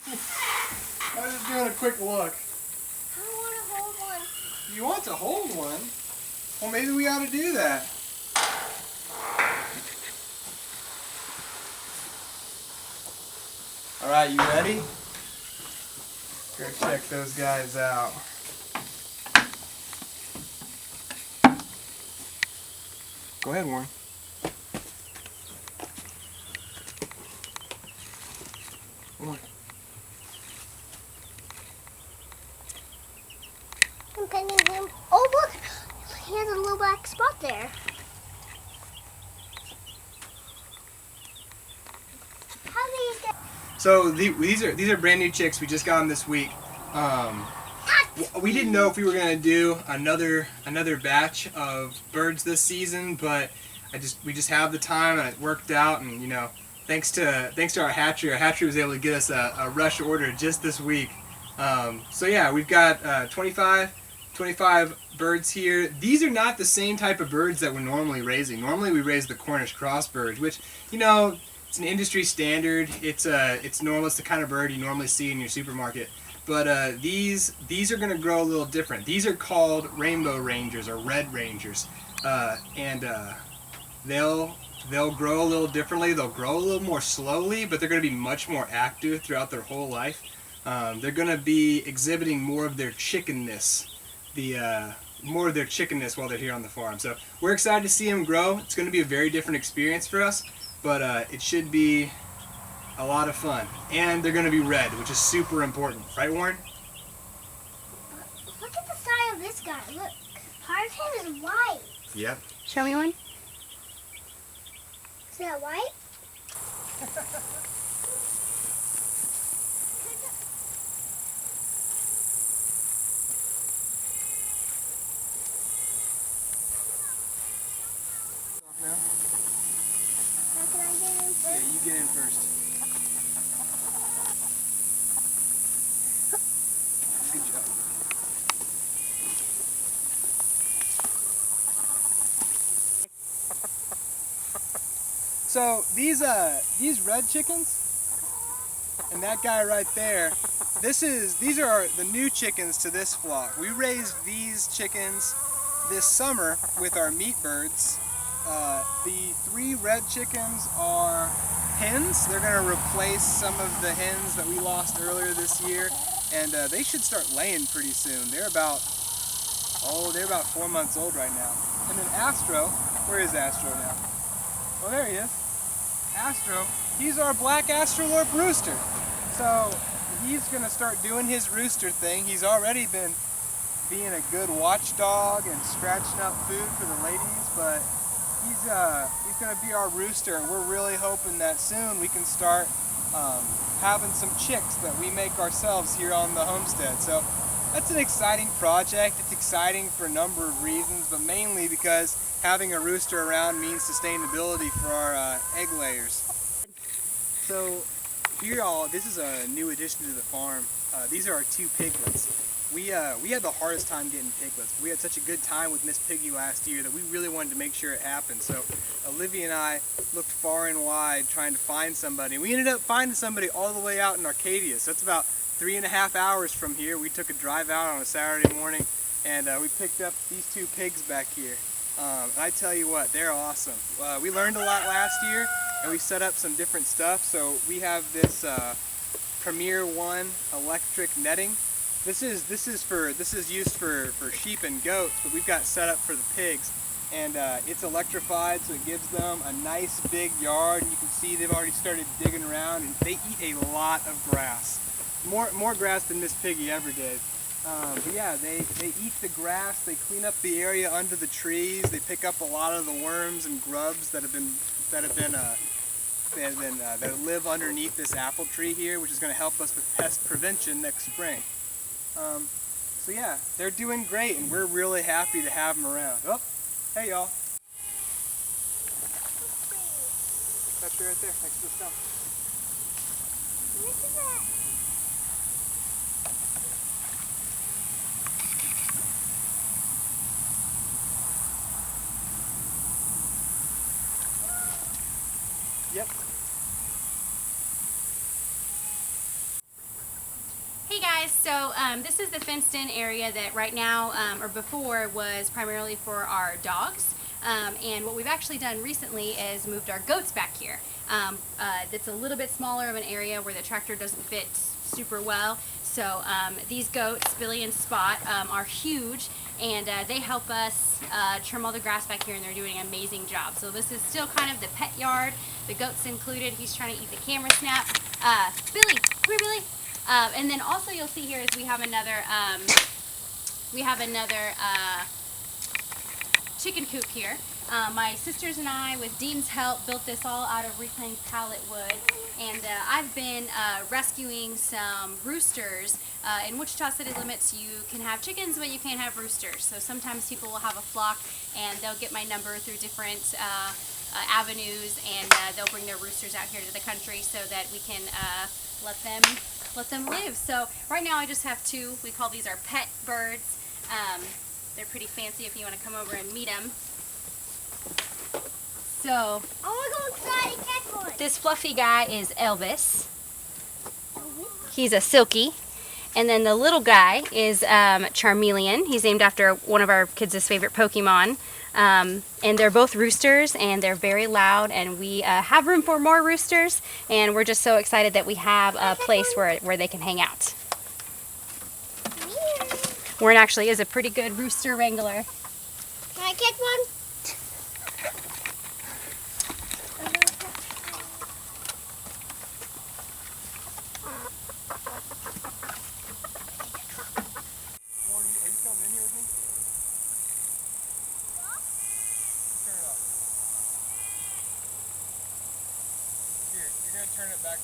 I was just doing a quick look. I want to hold one. You want to hold one? Well, maybe we ought to do that. All right, you ready? Go check those guys out. Go ahead, Warren. Warren. I'm petting him. Oh, look! He has a little black spot there. How do you get... So these are brand new chicks. We just got them this week. We didn't know if we were gonna do another batch of birds this season, but we just have the time and it worked out. And you know, thanks to our hatchery was able to get us a rush order just this week. So yeah, we've got 25 birds here. These are not the same type of birds that we're normally raising. Normally we raise the Cornish cross birds, which, you know, it's an industry standard. It's normal. It's the kind of bird you normally see in your supermarket. But these are going to grow a little different. These are called rainbow rangers or red rangers, and they'll grow a little differently. They'll grow a little more slowly, but they're going to be much more active throughout their whole life. They're going to be exhibiting more of their chickenness, while they're here on the farm. So we're excited to see them grow. It's going to be a very different experience for us, but it should be a lot of fun. And they're going to be red, which is super important. Right, Warren? Look at the side of this guy. Look. Part of him is white. Yep. Show me one. Is that white? Now can I get in first? Yeah, you get in first. Good job. So these red chickens and that guy right there, these are the new chickens to this flock. We raised these chickens this summer with our meat birds. The 3 red chickens are hens. They're going to replace some of the hens that we lost earlier this year, and they should start laying pretty soon. They're about 4 months old right now. And then Astro, where is Astro now? Oh, there he is. Astro, he's our black Astrolorp rooster. So he's going to start doing his rooster thing. He's already been being a good watchdog and scratching up food for the ladies, but he's going to be our rooster, and we're really hoping that soon we can start having some chicks that we make ourselves here on the homestead. So that's an exciting project. It's exciting for a number of reasons, but mainly because having a rooster around means sustainability for our egg layers. So here, this is a new addition to the farm. These are our 2 piglets. We had the hardest time getting piglets. We had such a good time with Miss Piggy last year that we really wanted to make sure it happened. So Olivia and I looked far and wide trying to find somebody. We ended up finding somebody all the way out in Arcadia. So it's about 3.5 hours from here. We took a drive out on a Saturday morning, and we picked up these 2 pigs back here. And I tell you what, they're awesome. We learned a lot last year, and we set up some different stuff. So we have this Premier One electric netting. This is used for sheep and goats, but we've got set up for the pigs, and it's electrified, so it gives them a nice big yard. And you can see they've already started digging around, and they eat a lot of grass, more grass than Miss Piggy ever did. But yeah, they eat the grass. They clean up the area under the trees. They pick up a lot of the worms and grubs that live underneath this apple tree here, which is going to help us with pest prevention next spring. So yeah, they're doing great, and we're really happy to have them around. Oh, hey y'all. That's right there, next to the stump. Look at that. Yep. guys, so this is the fenced-in area that right now, or before, was primarily for our dogs. And what we've actually done recently is moved our goats back here. It's a little bit smaller of an area where the tractor doesn't fit super well. So these goats, Billy and Spot, are huge, and they help us trim all the grass back here, and they're doing an amazing job. So this is still kind of the pet yard. The goat's included. He's trying to eat the camera snap. Billy, come here, Billy. And then also you'll see here is we have another chicken coop here. My sisters and I, with Dean's help, built this all out of reclaimed pallet wood, and I've been rescuing some roosters. In Wichita City Limits, you can have chickens, but you can't have roosters. So sometimes people will have a flock, and they'll get my number through different avenues, and they'll bring their roosters out here to the country so that we can let them live. So right now I just have two. We call these our pet birds. They're pretty fancy if you want to come over and meet them. So I want to go inside and catch one. this fluffy guy is Elvis. He's a silky. And then the little guy is Charmeleon. He's named after one of our kids' favorite Pokemon. And they're both roosters, and they're very loud, and we have room for more roosters, and we're just so excited that we have a place where they can hang out. Warren actually is a pretty good rooster wrangler. Can I catch one? Turn it back.